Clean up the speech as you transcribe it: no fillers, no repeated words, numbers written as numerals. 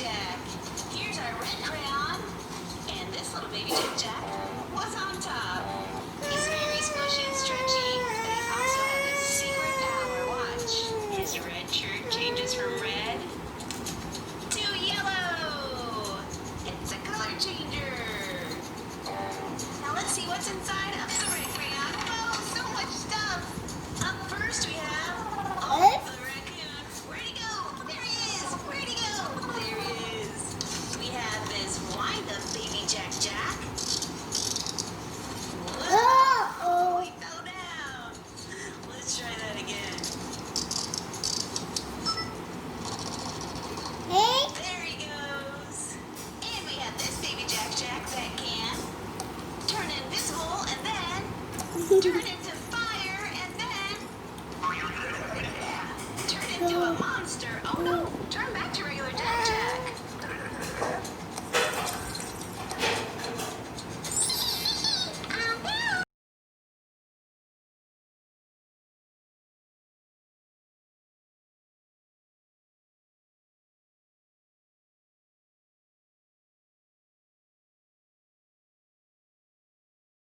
Jack. Here's our red crayon. And this little baby Jack Jack was on top. He's very squishy and stretchy, but he also has a secret power. Watch. His red shirt changes from red to yellow. It's a color changer. Now let's see what's inside of the red crayon. Whoa, so much stuff. Up first we have the raccoon. Where'd he go? There he is. Where'd he go? There he is. We have this wind-up baby Jack Jack. Whoa, he fell down. Let's try that again. There he goes. And we have this baby Jack Jack that can turn invisible and then turn into fire and then turn into a monster. Oh no, turn back to regular Jack Jack.